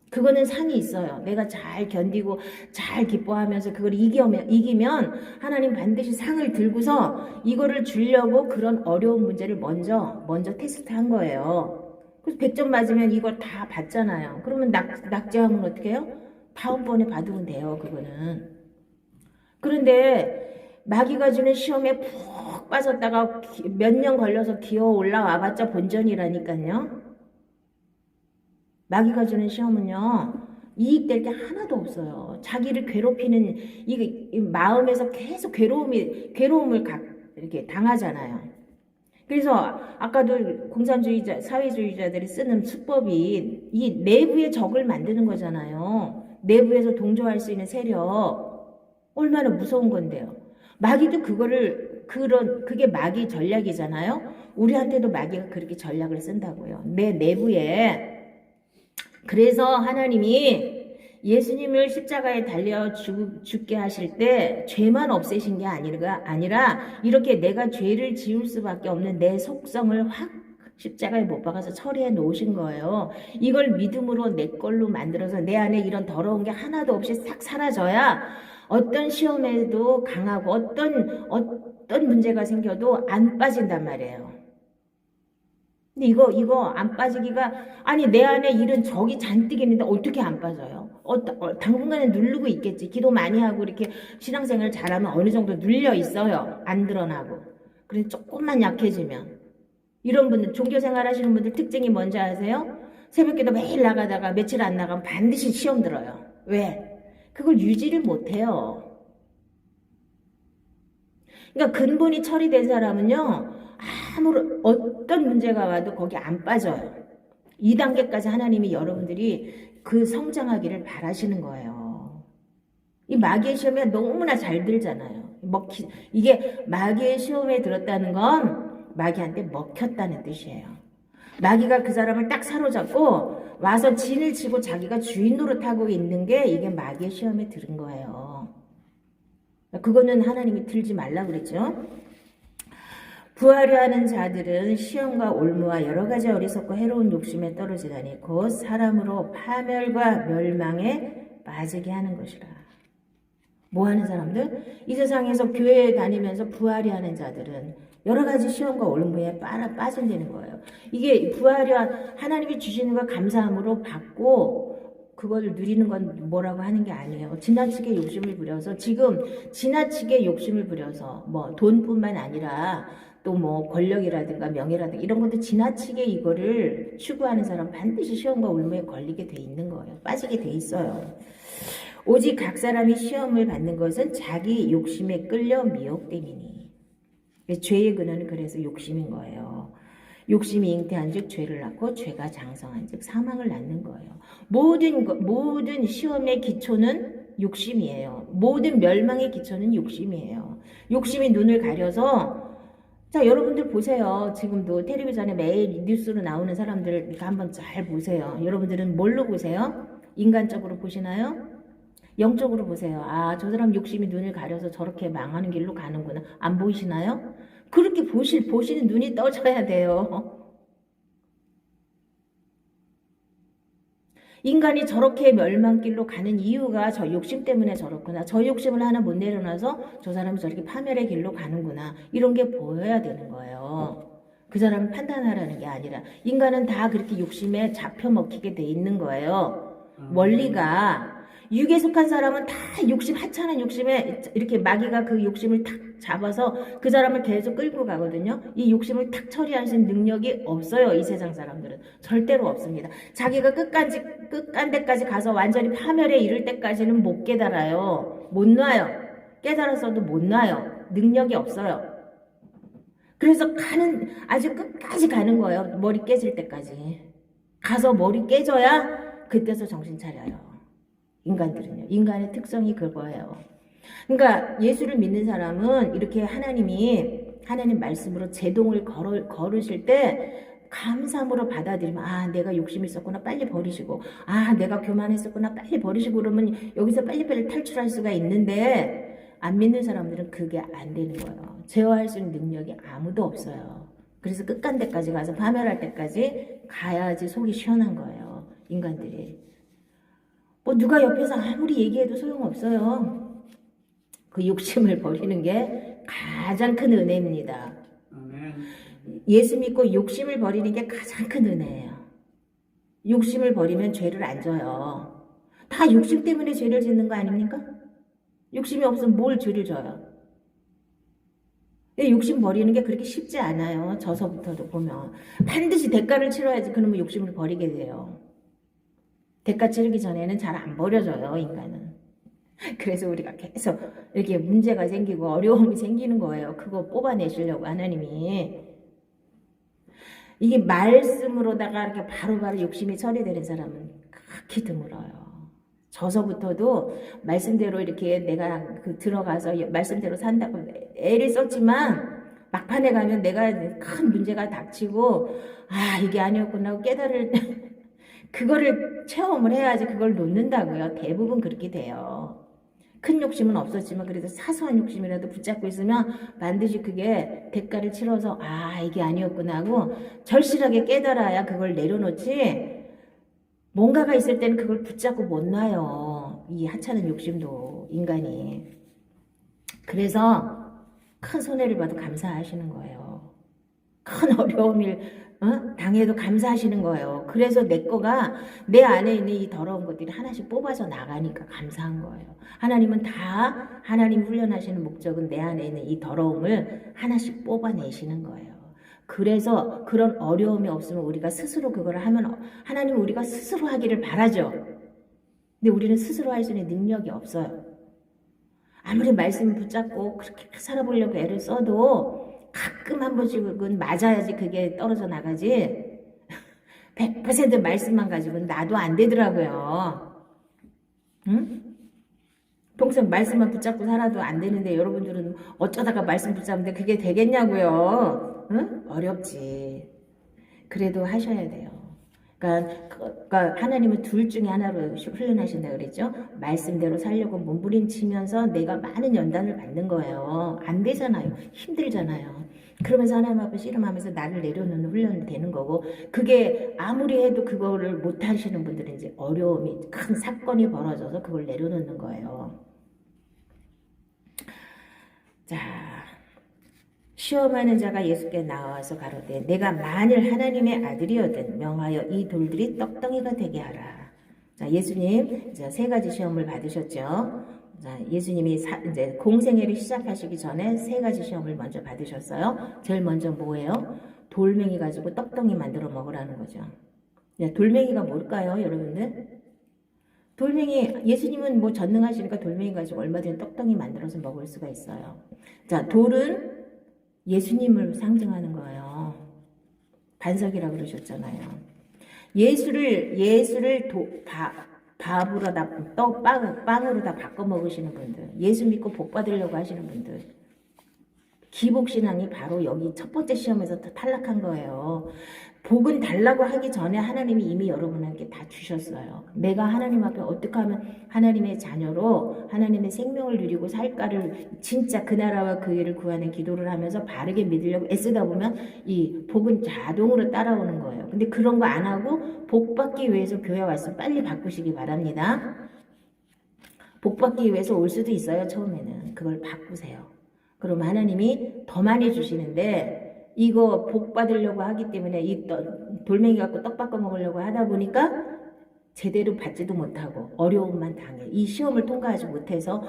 그거는 상이 있어요. 내가 잘 견디고 잘 기뻐하면서 그걸 이기면 하나님 반드시 상을 들고서 이거를 주려고 그런 어려운 문제를 먼저 테스트한 거예요. 그래서 100점 맞으면 이걸 다 받잖아요. 그러면 낙제하면 어떻게 해요? 다음번에 받으면 돼요. 그거는. 그런데 마귀가 주는 시험에 푹 빠졌다가 몇 년 걸려서 기어 올라와봤자 본전이라니까요. 마귀가 주는 시험은요, 이익될 게 하나도 없어요. 자기를 괴롭히는, 이게 마음에서 계속 괴로움을 이렇게 당하잖아요. 그래서 아까도 공산주의자, 사회주의자들이 쓰는 수법이 이 내부의 적을 만드는 거잖아요. 내부에서 동조할 수 있는 세력. 얼마나 무서운 건데요. 마귀도 그게 마귀 전략이잖아요. 우리한테도 마귀가 그렇게 전략을 쓴다고요. 내 내부에. 그래서 하나님이 예수님을 십자가에 달려 죽게 하실 때 죄만 없애신 게 아니라 이렇게 내가 죄를 지을 수밖에 없는 내 속성을 확 십자가에 못 박아서 처리해 놓으신 거예요. 이걸 믿음으로 내 걸로 만들어서 내 안에 이런 더러운 게 하나도 없이 싹 사라져야 어떤 시험에도 강하고 어떤 문제가 생겨도 안 빠진단 말이에요. 근데 이거 안 빠지기가, 아니, 내 안에 이런 적이 잔뜩 있는데 어떻게 안 빠져요? 당분간은 누르고 있겠지. 기도 많이 하고 이렇게 신앙생활 잘하면 어느 정도 눌려 있어요. 안 드러나고. 그래서 조금만 약해지면. 이런 분들, 종교생활 하시는 분들 특징이 뭔지 아세요? 새벽기도 매일 나가다가 며칠 안 나가면 반드시 시험 들어요. 왜? 그걸 유지를 못해요. 그러니까 근본이 처리된 사람은요, 어떤 문제가 와도 거기 안 빠져요. 2단계까지 하나님이 여러분들이 그 성장하기를 바라시는 거예요. 이 마귀의 시험에 너무나 잘 들잖아요. 이게 마귀의 시험에 들었다는 건 마귀한테 먹혔다는 뜻이에요. 마귀가 그 사람을 딱 사로잡고 와서 진을 치고 자기가 주인 노릇하고 있는 게 이게 마귀의 시험에 들은 거예요. 그거는 하나님이 들지 말라 그랬죠. 부하려 하는 자들은 시험과 올무와 여러 가지 어리석고 해로운 욕심에 떨어지다니 곧 사람으로 파멸과 멸망에 빠지게 하는 것이라. 뭐 하는 사람들? 이 세상에서 교회에 다니면서 부하려 하는 자들은 여러 가지 시험과 올무에 빠진다는 거예요. 이게 부하려 하나님이 주시는 걸 감사함으로 받고 그걸 누리는 건 뭐라고 하는 게 아니에요. 지나치게 욕심을 부려서 지금 지나치게 욕심을 부려서 뭐 돈뿐만 아니라 또 뭐 권력이라든가 명예라든가 이런 것도 지나치게 이거를 추구하는 사람 반드시 시험과 올무에 걸리게 돼 있는 거예요. 빠지게 돼 있어요. 오직 각 사람이 시험을 받는 것은 자기 욕심에 끌려 미혹됨이니. 죄의 근원은 그래서 욕심인 거예요. 욕심이 잉태한 즉 죄를 낳고 죄가 장성한 즉 사망을 낳는 거예요. 모든 시험의 기초는 욕심이에요. 모든 멸망의 기초는 욕심이에요. 욕심이 눈을 가려서 자, 여러분들 보세요. 지금도 텔레비전에 매일 뉴스로 나오는 사람들 한번 잘 보세요. 여러분들은 뭘로 보세요? 인간적으로 보시나요? 영적으로 보세요. 아, 저 사람 욕심이 눈을 가려서 저렇게 망하는 길로 가는구나. 안 보이시나요? 그렇게 보시는 눈이 떠져야 돼요. 인간이 저렇게 멸망길로 가는 이유가 저 욕심 때문에 저렇구나. 저 욕심을 하나 못 내려놔서 저 사람이 저렇게 파멸의 길로 가는구나. 이런 게 보여야 되는 거예요. 그 사람을 판단하라는 게 아니라 인간은 다 그렇게 욕심에 잡혀 먹히게 돼 있는 거예요. 원리가 육에 속한 사람은 다 욕심, 하찮은 욕심에 이렇게 마귀가 그 욕심을 탁 잡아서 그 사람을 계속 끌고 가거든요. 이 욕심을 탁 처리하시는 능력이 없어요. 이 세상 사람들은 절대로 없습니다. 자기가 끝간데까지 가서 완전히 파멸에 이를 때까지는 못 깨달아요. 못 놔요. 깨달았어도 못 놔요. 능력이 없어요. 그래서 아주 끝까지 가는 거예요. 머리 깨질 때까지. 가서 머리 깨져야 그때서 정신 차려요. 인간들은요. 인간의 특성이 그거예요. 그러니까 예수를 믿는 사람은 이렇게 하나님 말씀으로 제동을 걸으실 때 감사함으로 받아들이면, 아, 내가 욕심이 있었구나, 빨리 버리시고, 아, 내가 교만했었구나, 빨리 버리시고, 그러면 여기서 빨리빨리 탈출할 수가 있는데, 안 믿는 사람들은 그게 안 되는 거예요. 제어할 수 있는 능력이 아무도 없어요. 그래서 끝간데까지 가서 파멸할 때까지 가야지 속이 시원한 거예요. 인간들이. 뭐 누가 옆에서 아무리 얘기해도 소용없어요. 그 욕심을 버리는 게 가장 큰 은혜입니다. 예수 믿고 욕심을 버리는 게 가장 큰 은혜예요. 욕심을 버리면 죄를 안 져요. 다 욕심 때문에 죄를 짓는 거 아닙니까? 욕심이 없으면 뭘 죄를 져요? 욕심 버리는 게 그렇게 쉽지 않아요. 저서부터도 보면. 반드시 대가를 치러야지. 그러면 욕심을 버리게 돼요. 대가 치르기 전에는 잘 안 버려져요, 인간은. 그래서 우리가 계속 이렇게 문제가 생기고 어려움이 생기는 거예요. 그거 뽑아내시려고 하나님이. 이게 말씀으로다가 이렇게 바로바로 욕심이 처리되는 사람은 극히 드물어요. 저서부터도 말씀대로 이렇게 내가 들어가서 말씀대로 산다고 애를 썼지만 막판에 가면 내가 큰 문제가 닥치고, 아, 이게 아니었구나 하고 그거를 체험을 해야지 그걸 놓는다고요. 대부분 그렇게 돼요. 큰 욕심은 없었지만 그래도 사소한 욕심이라도 붙잡고 있으면 반드시 그게 대가를 치러서, 아, 이게 아니었구나 하고 절실하게 깨달아야 그걸 내려놓지, 뭔가가 있을 때는 그걸 붙잡고 못 놔요. 이 하찮은 욕심도, 인간이. 그래서 큰 손해를 봐도 감사하시는 거예요. 큰 어려움을 당해도 감사하시는 거예요. 그래서 내 안에 있는 이 더러운 것들이 하나씩 뽑아서 나가니까 감사한 거예요. 하나님은 다 하나님 훈련하시는 목적은 내 안에 있는 이 더러움을 하나씩 뽑아내시는 거예요. 그래서 그런 어려움이 없으면 우리가 스스로 그걸 하면 하나님은 우리가 스스로 하기를 바라죠. 근데 우리는 스스로 할 수 있는 능력이 없어요. 아무리 말씀을 붙잡고 그렇게 살아보려고 애를 써도 가끔 한 번씩은 맞아야지 그게 떨어져 나가지 100% 말씀만 가지고는 나도 안 되더라고요. 응? 평생 말씀만 붙잡고 살아도 안 되는데 여러분들은 어쩌다가 말씀 붙잡는데 그게 되겠냐고요. 응? 어렵지. 그래도 하셔야 돼요. 그러니까 하나님은 둘 중에 하나로 훈련하신다 그랬죠. 말씀대로 살려고 몸부림치면서 내가 많은 연단을 받는 거예요. 안 되잖아요. 힘들잖아요. 그러면서 하나님 앞에 씨름하면서 나를 내려놓는 훈련이 되는 거고, 그게 아무리 해도 그거를 못 하시는 분들은 이제 어려움이, 큰 사건이 벌어져서 그걸 내려놓는 거예요. 자, 시험하는 자가 예수께 나와서 가로되 내가 만일 하나님의 아들이거든 명하여 이 돌들이 떡덩이가 되게 하라. 자, 예수님 이제 세 가지 시험을 받으셨죠. 자, 예수님이 이제 공생애를 시작하시기 전에 세 가지 시험을 먼저 받으셨어요. 제일 먼저 뭐예요? 돌멩이 가지고 떡덩이 만들어 먹으라는 거죠. 돌멩이가 뭘까요, 여러분들? 돌멩이, 예수님은 뭐 전능하시니까 돌멩이 가지고 얼마든지 떡덩이 만들어서 먹을 수가 있어요. 자, 돌은 예수님을 상징하는 거예요. 반석이라고 그러셨잖아요. 예수를 밥으로 빵으로 다 바꿔 먹으시는 분들, 예수 믿고 복 받으려고 하시는 분들, 기복신앙이 바로 여기 첫 번째 시험에서 탈락한 거예요. 복은 달라고 하기 전에 하나님이 이미 여러분에게 다 주셨어요. 내가 하나님 앞에 어떻게 하면 하나님의 자녀로 하나님의 생명을 누리고 살까를 진짜 그 나라와 그 일을 구하는 기도를 하면서 바르게 믿으려고 애쓰다 보면 이 복은 자동으로 따라오는 거예요. 근데 그런 거 안 하고 복 받기 위해서 교회 왔으면 빨리 바꾸시기 바랍니다. 복 받기 위해서 올 수도 있어요. 처음에는. 그걸 바꾸세요. 그럼 하나님이 더 많이 주시는데 이거 복 받으려고 하기 때문에 이 돌멩이 갖고 떡 바꿔 먹으려고 하다 보니까 제대로 받지도 못하고 어려움만 당해. 이 시험을 통과하지 못해서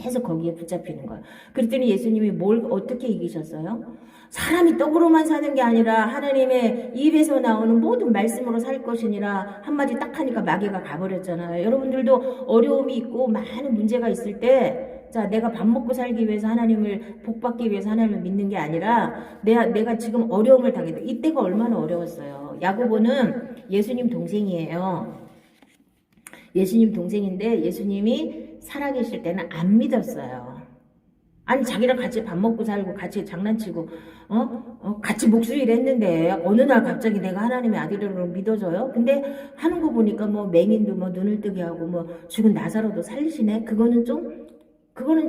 계속 거기에 붙잡히는 거야. 그랬더니 예수님이 뭘 어떻게 이기셨어요? 사람이 떡으로만 사는 게 아니라 하나님의 입에서 나오는 모든 말씀으로 살 것이니라 한마디 딱 하니까 마귀가 가버렸잖아요. 여러분들도 어려움이 있고 많은 문제가 있을 때 자, 내가 밥 먹고 살기 위해서 하나님을 복 받기 위해서 하나님을 믿는 게 아니라 내가 지금 어려움을 당했다. 이때가 얼마나 어려웠어요. 야고보는 예수님 동생이에요. 예수님 동생인데 예수님이 살아계실 때는 안 믿었어요. 아니 자기랑 같이 밥 먹고 살고 같이 장난치고 같이 목수일 했는데 어느 날 갑자기 내가 하나님의 아들이라고 믿어져요? 근데 하는 거 보니까 뭐 맹인도 뭐 눈을 뜨게 하고 뭐 죽은 나사로도 살리시네. 그거는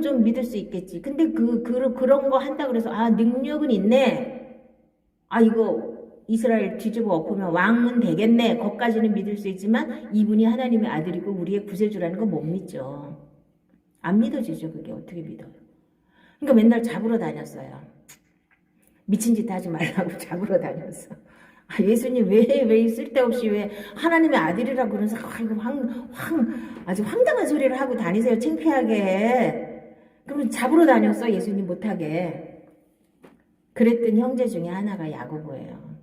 좀 믿을 수 있겠지. 근데 그런 거 한다 그래서 아 능력은 있네. 아 이거 이스라엘 뒤집어 엎으면 왕은 되겠네. 거기까지는 믿을 수 있지만 이분이 하나님의 아들이고 우리의 구세주라는 거 못 믿죠. 안 믿어지죠. 그게 어떻게 믿어요. 그러니까 맨날 잡으러 다녔어요. 미친 짓 하지 말라고 잡으러 다녔어. 아, 예수님 왜 쓸데없이 왜 하나님의 아들이라고 그러면서 아주 황당한 소리를 하고 다니세요. 창피하게. 그러면 잡으러 다녔어. 예수님 못하게. 그랬던 형제 중에 하나가 야고보예요.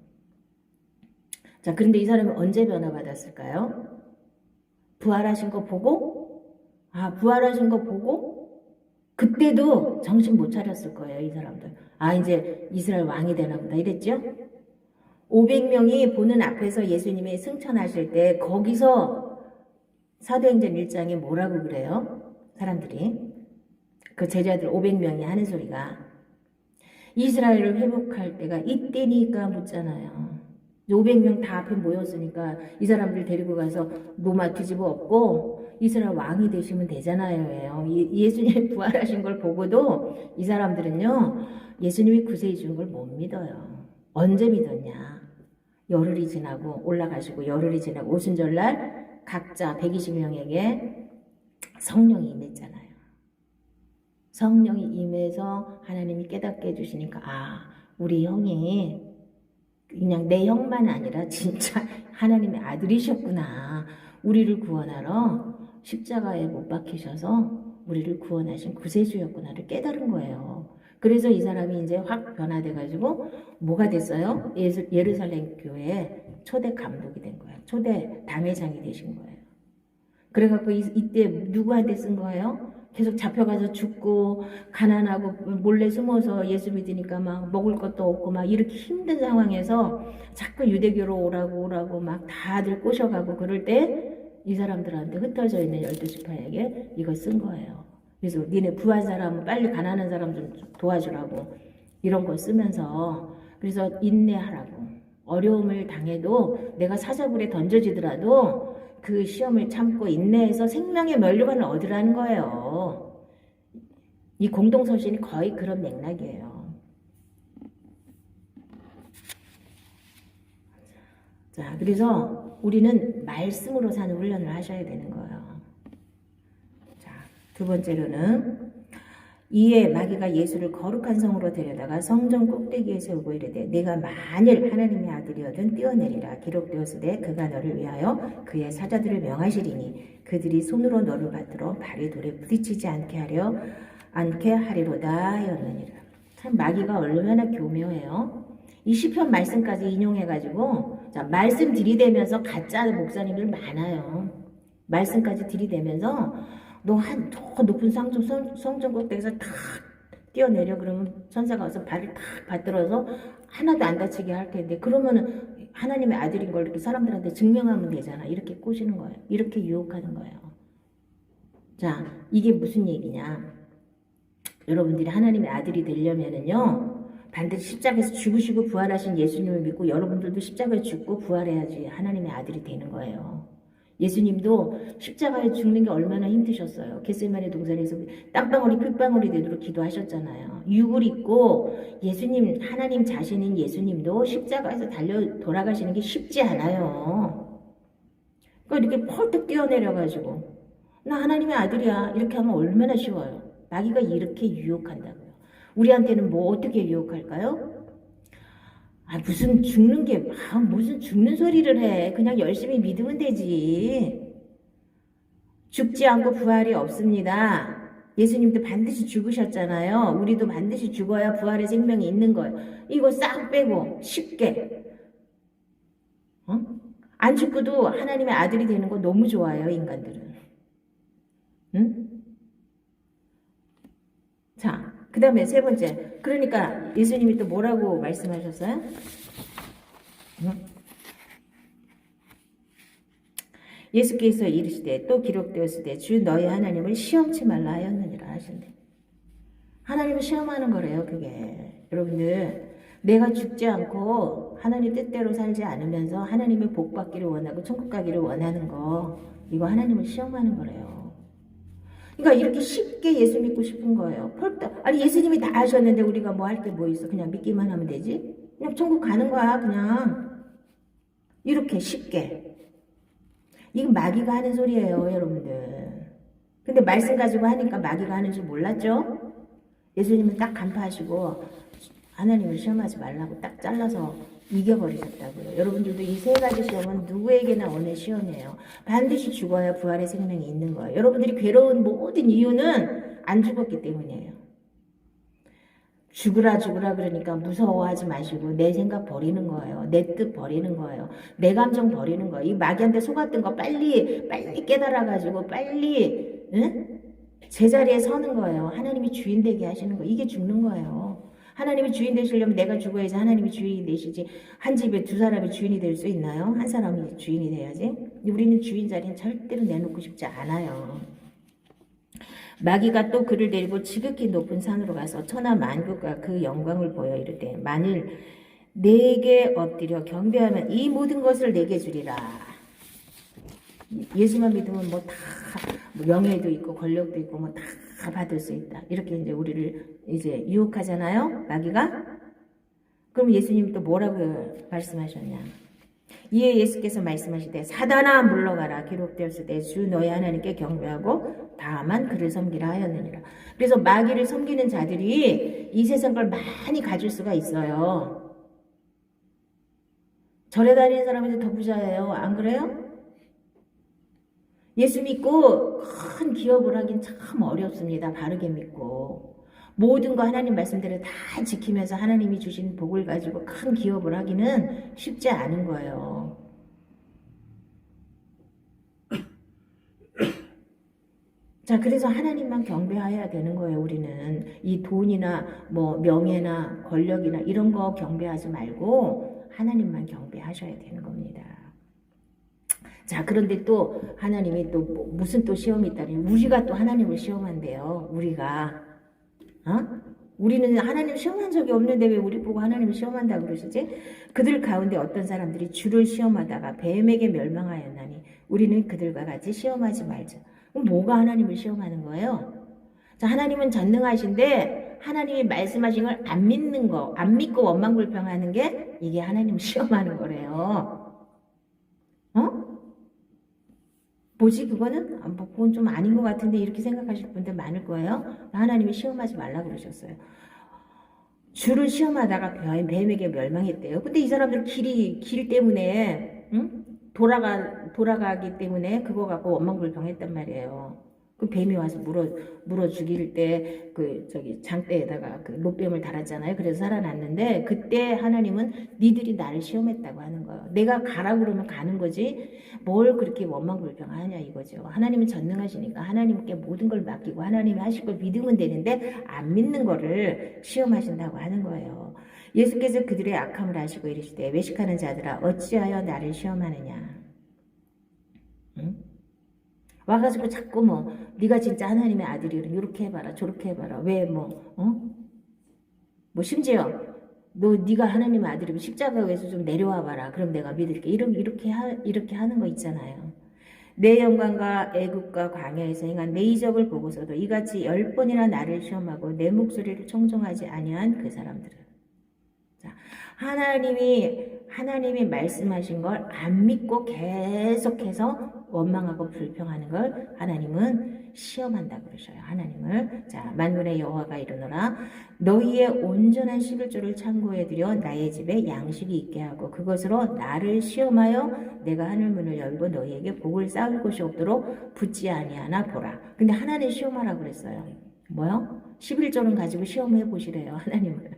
자, 그런데 이 사람이 언제 변화받았을까요? 부활하신 거 보고 부활하신 거 보고 그때도 정신 못 차렸을 거예요. 이 사람들. 아 이제 이스라엘 왕이 되나 보다 이랬죠? 500명이 보는 앞에서 예수님이 승천하실 때 거기서 사도행전 1장에 뭐라고 그래요? 사람들이 그 제자들 500명이 하는 소리가 이스라엘을 회복할 때가 이때니까 묻잖아요. 500명 다 앞에 모였으니까 이 사람들 데리고 가서 로마 뒤집어 엎고 이스라엘 왕이 되시면 되잖아요. 예수님 부활하신 걸 보고도 이 사람들은요 예수님이 구세해 주는 걸 못 믿어요. 언제 믿었냐? 열흘이 지나고 올라가시고 열흘이 지나고 오순절날 각자 120명에게 성령이 임했잖아요. 성령이 임해서 하나님이 깨닫게 해주시니까 우리 형이 그냥 내 형만 아니라 진짜 하나님의 아들이셨구나. 우리를 구원하러 십자가에 못 박히셔서 우리를 구원하신 구세주였구나를 깨달은 거예요. 그래서 이 사람이 이제 확 변화돼가지고 뭐가 됐어요? 예루살렘 교회에 초대 감독이 된 거예요. 초대 담회장이 되신 거예요. 그래갖고 이때 누구한테 쓴 거예요? 계속 잡혀가서 죽고 가난하고 몰래 숨어서 예수 믿으니까 막 먹을 것도 없고 막 이렇게 힘든 상황에서 자꾸 유대교로 오라고 막 다들 꼬셔가고 그럴 때 이 사람들한테 흩어져 있는 12지파에게 이걸 쓴 거예요. 그래서 니네 부한 사람은 빨리 가난한 사람 좀 도와주라고 이런 거 쓰면서 그래서 인내하라고 어려움을 당해도 내가 사자굴에 던져지더라도 그 시험을 참고 인내해서 생명의 면류관을 얻으라는 거예요. 이 공동서신이 거의 그런 맥락이에요. 자, 그래서 우리는 말씀으로 사는 훈련을 하셔야 되는 거예요. 자, 두 번째로는 이에 마귀가 예수를 거룩한 성으로 데려다가 성전 꼭대기에 세우고 이르되 내가 만일 하나님의 아들이어든 뛰어내리라 기록되었으되 그가 너를 위하여 그의 사자들을 명하시리니 그들이 손으로 너를 받들어 발이 돌에 부딪히지 않게 하리로다 하였느니라. 참 마귀가 얼마나 교묘해요. 이 시편 말씀까지 인용해가지고 자 말씀 들이대면서 가짜 목사님들 많아요. 말씀까지 들이대면서 너 저 높은 성전 꼭대기에서 탁 뛰어내려 그러면 천사가 와서 발을 탁 받들어서 하나도 안 다치게 할 텐데 그러면은 하나님의 아들인 걸 이렇게 사람들한테 증명하면 되잖아. 이렇게 꼬시는 거예요. 이렇게 유혹하는 거예요. 자, 이게 무슨 얘기냐? 여러분들이 하나님의 아들이 되려면은요, 반드시 십자가에서 죽으시고 부활하신 예수님을 믿고 여러분들도 십자가에 죽고 부활해야지 하나님의 아들이 되는 거예요. 예수님도 십자가에 죽는 게 얼마나 힘드셨어요. 겟세마네 동산에서 땀방울이 핏방울이 되도록 기도하셨잖아요. 육을 입고 예수님, 하나님 자신인 예수님도 십자가에서 달려 돌아가시는 게 쉽지 않아요. 그러니까 이렇게 펄떡 뛰어내려가지고 나 하나님의 아들이야 이렇게 하면 얼마나 쉬워요. 마귀가 이렇게 유혹한다고요. 우리한테는 뭐 어떻게 유혹할까요? 무슨 죽는 게, 무슨 죽는 소리를 해. 그냥 열심히 믿으면 되지. 죽지 않고 부활이 없습니다. 예수님도 반드시 죽으셨잖아요. 우리도 반드시 죽어야 부활의 생명이 있는 거예요. 이거 싹 빼고 쉽게. 안 죽고도 하나님의 아들이 되는 거 너무 좋아요, 인간들은. 응? 자, 그 다음에 세 번째. 그러니까 예수님이 또 뭐라고 말씀하셨어요? 예수께서 이르시되 또 기록되었으되 주 너희 하나님을 시험치 말라 하였느니라 하신대. 하나님을 시험하는 거래요, 그게. 여러분들, 내가 죽지 않고 하나님 뜻대로 살지 않으면서 하나님의 복 받기를 원하고 천국 가기를 원하는 거, 이거 하나님을 시험하는 거래요. 그러니까 이렇게 쉽게 예수 믿고 싶은 거예요. 펄떡. 아니 예수님이 다 하셨는데 우리가 뭐 할 게 뭐 있어? 그냥 믿기만 하면 되지? 그냥 천국 가는 거야, 그냥. 이렇게 쉽게. 이건 마귀가 하는 소리예요, 여러분들. 근데 말씀 가지고 하니까 마귀가 하는 줄 몰랐죠? 예수님은 딱 간파하시고 하나님을 시험하지 말라고 딱 잘라서 이겨버리셨다고요. 여러분들도 이 세 가지 시험은 누구에게나 오는 시험이에요. 반드시 죽어야 부활의 생명이 있는 거예요. 여러분들이 괴로운 모든 이유는 안 죽었기 때문이에요. 죽으라 그러니까 무서워하지 마시고 내 생각 버리는 거예요. 내 뜻 버리는 거예요. 내 감정 버리는 거예요. 이 마귀한테 속았던 거 빨리 깨달아가지고 빨리 제자리에 서는 거예요. 하나님이 주인 되게 하시는 거. 이게 죽는 거예요. 하나님이 주인 되시려면 내가 죽어야지 하나님이 주인이 되시지. 한 집에 두 사람이 주인이 될 수 있나요? 한 사람이 주인이 돼야지. 우리는 주인 자리는 절대로 내놓고 싶지 않아요. 마귀가 또 그를 데리고 지극히 높은 산으로 가서 천하 만국과 그 영광을 보여 이르되 만일 내게 엎드려 경배하면 이 모든 것을 내게 주리라. 예수만 믿으면 뭐 다 명예도 있고 권력도 있고 뭐 다 받을 수 있다. 이렇게 이제 우리를 이제 유혹하잖아요. 마귀가. 그럼 예수님 또 뭐라고 말씀하셨냐? 이에 예수께서 말씀하시되 사단아 물러가라 기록되었으되 주 너희 하나님께 경배하고 다만 그를 섬기라 하였느니라. 그래서 마귀를 섬기는 자들이 이 세상 걸 많이 가질 수가 있어요. 절에 다니는 사람이 더 부자예요. 안 그래요? 예수 믿고 큰 기업을 하긴 참 어렵습니다. 바르게 믿고. 모든 거 하나님 말씀대로 다 지키면서 하나님이 주신 복을 가지고 큰 기업을 하기는 쉽지 않은 거예요. 자, 그래서 하나님만 경배해야 되는 거예요, 우리는. 이 돈이나 뭐 명예나 권력이나 이런 거 경배하지 말고 하나님만 경배하셔야 되는 겁니다. 자, 그런데 또 하나님이 또 무슨 또 시험이 있다니 우리가 또 하나님을 시험한대요. 우리가. 우리는 하나님 시험한 적이 없는데 왜 우리 보고 하나님을 시험한다고 그러시지? 그들 가운데 어떤 사람들이 주를 시험하다가 뱀에게 멸망하였나니 우리는 그들과 같이 시험하지 말자. 그럼 뭐가 하나님을 시험하는 거예요? 자, 하나님은 전능하신데 하나님이 말씀하신 걸 안 믿는 거, 안 믿고 원망불평하는 게 이게 하나님을 시험하는 거래요. 뭐지 그거는? 그건 좀 아닌 것 같은데 이렇게 생각하실 분들 많을 거예요. 하나님이 시험하지 말라 그러셨어요. 주를 시험하다가 뱀에게 멸망했대요. 근데 이 사람들 길 때문에 돌아가기 때문에 그거 갖고 원망불평했단 말이에요. 그 뱀이 와서 물어 죽일 때 그 장대에다가 그 노뱀을 달았잖아요. 그래서 살아났는데 그때 하나님은 니들이 나를 시험했다고 하는 거예요. 내가 가라고 그러면 가는 거지 뭘 그렇게 원망불평하냐 이거죠. 하나님은 전능하시니까 하나님께 모든 걸 맡기고 하나님이 하실 걸 믿으면 되는데 안 믿는 거를 시험하신다고 하는 거예요. 예수께서 그들의 악함을 아시고 이르시되 외식하는 자들아 어찌하여 나를 시험하느냐. 와가지고 자꾸 뭐 네가 진짜 하나님의 아들이라 이렇게 해봐라 저렇게 해봐라 왜 뭐 뭐 심지어 네가 하나님의 아들이면 십자가에서 좀 내려와 봐라 그럼 내가 믿을게 이렇게 하는 거 있잖아요. 내 영광과 애국과 광야에서 행한 내 이적을 보고서도 이같이 10번이나 나를 시험하고 내 목소리를 청종하지 아니한 그 사람들은 자, 하나님이 말씀하신 걸 안 믿고 계속해서 원망하고 불평하는 걸 하나님은 시험한다 그러셔요. 하나님을 자 만군의 여호와가 이르노라 너희의 온전한 11조를 창고에 들여 나의 집에 양식이 있게 하고 그것으로 나를 시험하여 내가 하늘문을 열고 너희에게 복을 쌓을 곳이 없도록 붙지 아니하나 보라. 근데 하나님 시험하라 그랬어요. 뭐요? 11조는 가지고 시험해 보시래요. 하나님을.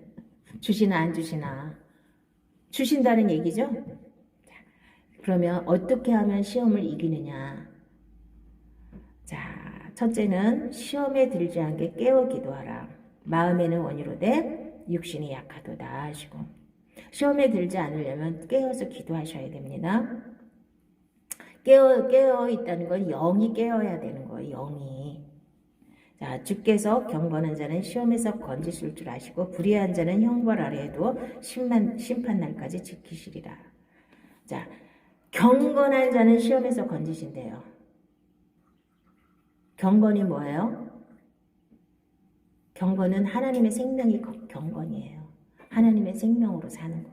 주시나 안 주시나. 주신다는 얘기죠? 그러면 어떻게 하면 시험을 이기느냐? 자, 첫째는 시험에 들지 않게 깨어 기도하라. 마음에는 원이로되 육신이 약하도다 하시고 시험에 들지 않으려면 깨어서 기도하셔야 됩니다. 깨어 있다는 건 영이 깨어야 되는 거예요. 영이. 자, 주께서 경건한 자는 시험에서 건지실 줄 아시고 불의한 자는 형벌 아래에도 심판 날까지 지키시리라. 자, 경건한 자는 시험에서 건지신대요. 경건이 뭐예요? 경건은 하나님의 생명이 경건이에요. 하나님의 생명으로 사는 거.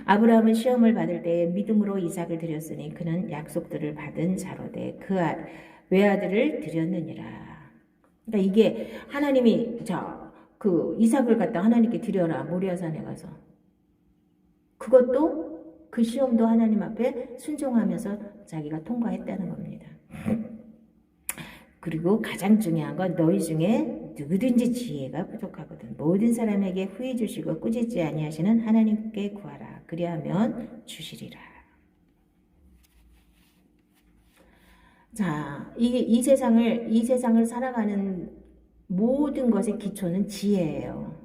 아브라함은 시험을 받을 때 믿음으로 이삭을 드렸으니 그는 약속들을 받은 자로되 그 외아들을 드렸느니라. 그러니까 이게 하나님이 그 이삭을 갖다 하나님께 드려라 모리아산에 가서 그것도 그 시험도 하나님 앞에 순종하면서 자기가 통과했다는 겁니다. 그리고 가장 중요한 건 너희 중에 누구든지 지혜가 부족하거든 모든 사람에게 후히 주시고 꾸짖지 아니하시는 하나님께 구하라. 그리하면 주시리라. 자, 이 세상을 살아가는 모든 것의 기초는 지혜예요.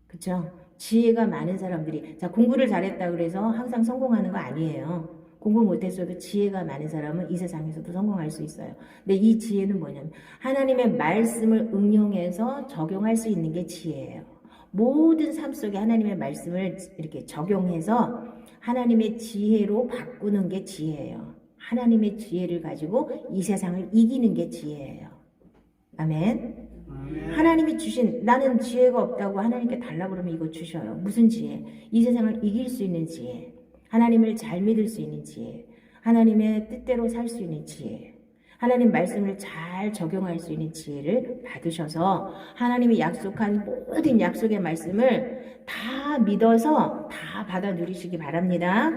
그렇죠? 지혜가 많은 사람들이 공부를 잘했다 그래서 항상 성공하는 거 아니에요. 공부 못했어도 지혜가 많은 사람은 이 세상에서도 성공할 수 있어요. 근데 이 지혜는 뭐냐면 하나님의 말씀을 응용해서 적용할 수 있는 게 지혜예요. 모든 삶 속에 하나님의 말씀을 이렇게 적용해서 하나님의 지혜로 바꾸는 게 지혜예요. 하나님의 지혜를 가지고 이 세상을 이기는 게 지혜예요. 아멘. 하나님이 주신 나는 지혜가 없다고 하나님께 달라고 그러면 이거 주셔요. 무슨 지혜? 이 세상을 이길 수 있는 지혜. 하나님을 잘 믿을 수 있는 지혜. 하나님의 뜻대로 살 수 있는 지혜. 하나님 말씀을 잘 적용할 수 있는 지혜를 받으셔서 하나님이 약속한 모든 약속의 말씀을 다 믿어서 다 받아 누리시기 바랍니다.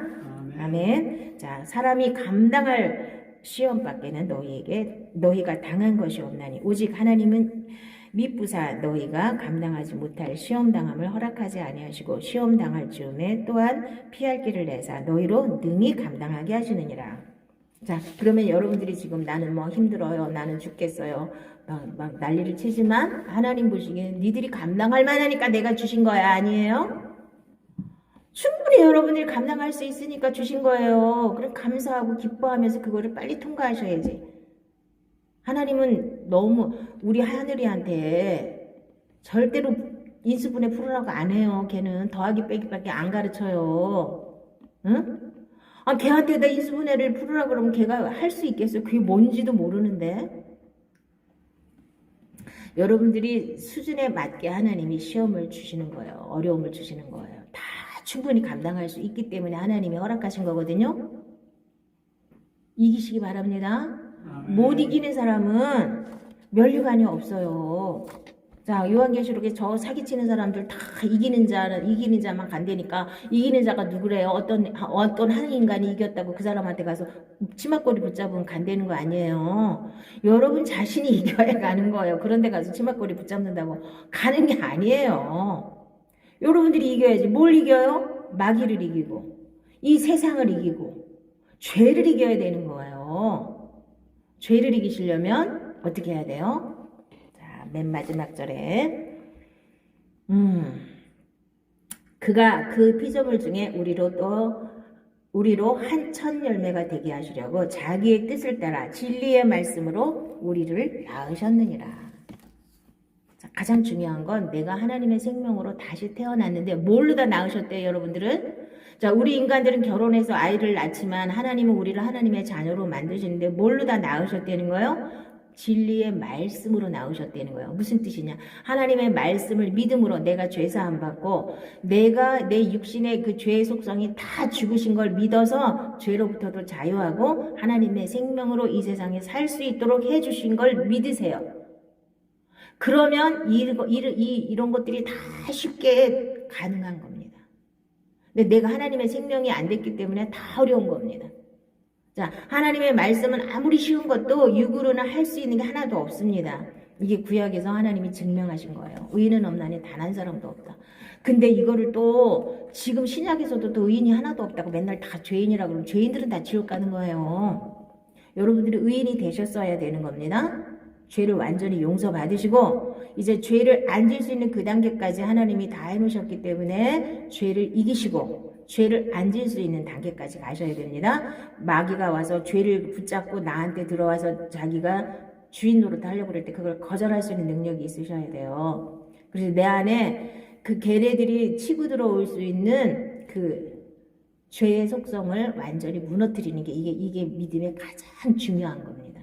아멘. 자, 사람이 감당할 시험밖에는 너희가 당한 것이 없나니 오직 하나님은 미쁘사 너희가 감당하지 못할 시험당함을 허락하지 아니하시고 시험당할 즈음에 또한 피할 길을 내사 너희로 능히 감당하게 하시느니라. 자, 그러면 여러분들이 지금 나는 뭐 힘들어요, 나는 죽겠어요 막 난리를 치지만 하나님 보시기엔 니들이 감당할 만하니까 내가 주신 거야. 아니에요? 충분히 여러분들이 감당할 수 있으니까 주신 거예요. 그럼 감사하고 기뻐하면서 그거를 빨리 통과하셔야지. 하나님은 너무 우리 하늘이한테 절대로 인수분해 풀으라고 안 해요. 걔는 더하기 빼기밖에 안 가르쳐요. 응? 걔한테 나 인수분해를 풀으라고 그러면 걔가 할 수 있겠어요? 그게 뭔지도 모르는데. 여러분들이 수준에 맞게 하나님이 시험을 주시는 거예요. 어려움을 주시는 거예요. 다 충분히 감당할 수 있기 때문에 하나님이 허락하신 거거든요. 이기시기 바랍니다. 못 이기는 사람은 면류관이 없어요. 자, 요한계시록에 저 사기치는 사람들 다 이기는 자만 간다니까 이기는 자가 누구래요? 어떤 한 인간이 이겼다고 그 사람한테 가서 치맛거리 붙잡으면 간다는 거 아니에요. 여러분 자신이 이겨야 가는 거예요. 그런데 가서 치맛거리 붙잡는다고 가는 게 아니에요. 여러분들이 이겨야지. 뭘 이겨요? 마귀를 이기고 이 세상을 이기고 죄를 이겨야 되는 거예요. 죄를 이기시려면 어떻게 해야 돼요? 자, 맨 마지막 절에 그가 그 피조물 중에 우리로 또 우리로 한 천 열매가 되게 하시려고 자기의 뜻을 따라 진리의 말씀으로 우리를 낳으셨느니라. 자, 가장 중요한 건 내가 하나님의 생명으로 다시 태어났는데 뭘로 다 낳으셨대요, 여러분들은? 자, 우리 인간들은 결혼해서 아이를 낳지만 하나님은 우리를 하나님의 자녀로 만드시는데 뭘로 다 낳으셨다는 거예요? 진리의 말씀으로 낳으셨다는 거예요. 무슨 뜻이냐? 하나님의 말씀을 믿음으로 내가 죄사함 받고 내가 내 육신의 그 죄의 속성이 다 죽으신 걸 믿어서 죄로부터도 자유하고 하나님의 생명으로 이 세상에 살 수 있도록 해주신 걸 믿으세요. 그러면 이런 것들이 다 쉽게 가능한 겁니다. 근데 내가 하나님의 생명이 안 됐기 때문에 다 어려운 겁니다. 자, 하나님의 말씀은 아무리 쉬운 것도 육으로는 할 수 있는 게 하나도 없습니다. 이게 구약에서 하나님이 증명하신 거예요. 의인은 없나니 단 한 사람도 없다. 근데 이거를 또 지금 신약에서도 또 의인이 하나도 없다고 맨날 다 죄인이라고 그러면 죄인들은 다 지옥 가는 거예요. 여러분들이 의인이 되셨어야 되는 겁니다. 죄를 완전히 용서받으시고 이제 죄를 안 질 수 있는 그 단계까지 하나님이 다 해놓으셨기 때문에 죄를 이기시고 죄를 안 질 수 있는 단계까지 가셔야 됩니다. 마귀가 와서 죄를 붙잡고 나한테 들어와서 자기가 주인 노릇 하려고 그럴 때 그걸 거절할 수 있는 능력이 있으셔야 돼요. 그래서 내 안에 그 걔네들이 치고 들어올 수 있는 그 죄의 속성을 완전히 무너뜨리는 게 이게 믿음의 가장 중요한 겁니다.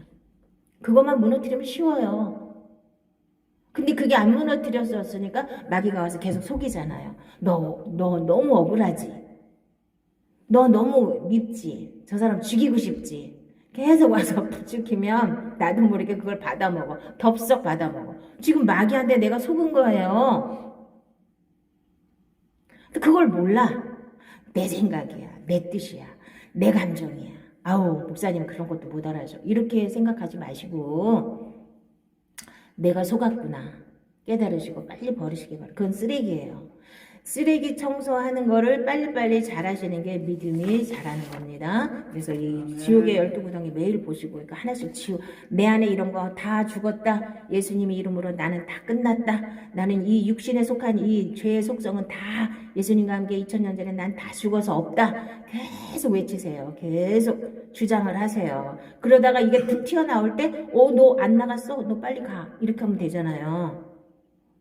그것만 무너뜨리면 쉬워요. 근데 그게 안 무너뜨렸었으니까 마귀가 와서 계속 속이잖아요. 너 너무 억울하지? 너 너무 밉지? 저 사람 죽이고 싶지? 계속 와서 부추기면 나도 모르게 그걸 받아먹어. 덥석 받아먹어. 지금 마귀한테 내가 속은 거예요. 그걸 몰라. 내 생각이야. 내 뜻이야. 내 감정이야. 아우, 목사님 그런 것도 못 알아줘. 이렇게 생각하지 마시고 내가 속았구나 깨달으시고 빨리 버리시기 바랍니다. 그건 쓰레기예요. 쓰레기 청소하는 거를 빨리빨리 잘하시는 게 믿음이 잘하는 겁니다. 그래서 이 지옥의 12구덩이 매일 보시고 그러니까 하나씩 내 안에 이런 거 다 죽었다. 예수님의 이름으로 나는 다 끝났다. 나는 이 육신에 속한 이 죄의 속성은 다 예수님과 함께 2000년 전에 난 다 죽어서 없다. 계속 외치세요. 계속 주장을 하세요. 그러다가 이게 툭 튀어나올 때 너 안 나갔어? 너 빨리 가. 이렇게 하면 되잖아요.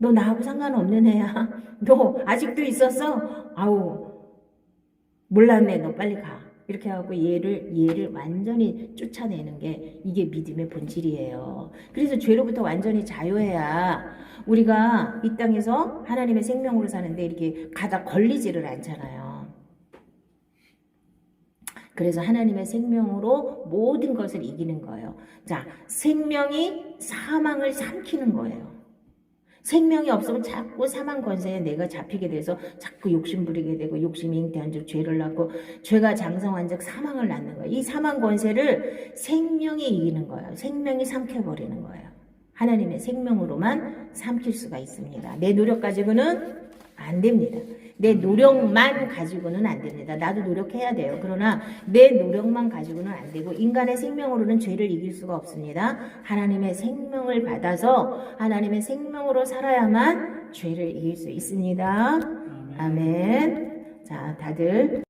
너 나하고 상관없는 애야. 너 아직도 있었어? 아우 몰랐네. 너 빨리 가. 이렇게 하고 얘를 완전히 쫓아내는 게 이게 믿음의 본질이에요. 그래서 죄로부터 완전히 자유해야 우리가 이 땅에서 하나님의 생명으로 사는데 이렇게 가다 걸리지를 않잖아요. 그래서 하나님의 생명으로 모든 것을 이기는 거예요. 자, 생명이 사망을 삼키는 거예요. 생명이 없으면 자꾸 사망 권세에 내가 잡히게 돼서 자꾸 욕심 부리게 되고 욕심이 잉태한 즉 죄를 낳고 죄가 장성한 즉 사망을 낳는 거예요. 이 사망 권세를 생명이 이기는 거예요. 생명이 삼켜버리는 거예요. 하나님의 생명으로만 삼킬 수가 있습니다. 내 노력 가지고는 안 됩니다. 내 노력만 가지고는 안 됩니다. 나도 노력해야 돼요. 그러나 내 노력만 가지고는 안 되고 인간의 생명으로는 죄를 이길 수가 없습니다. 하나님의 생명을 받아서 하나님의 생명으로 살아야만 죄를 이길 수 있습니다. 아멘. 자, 다들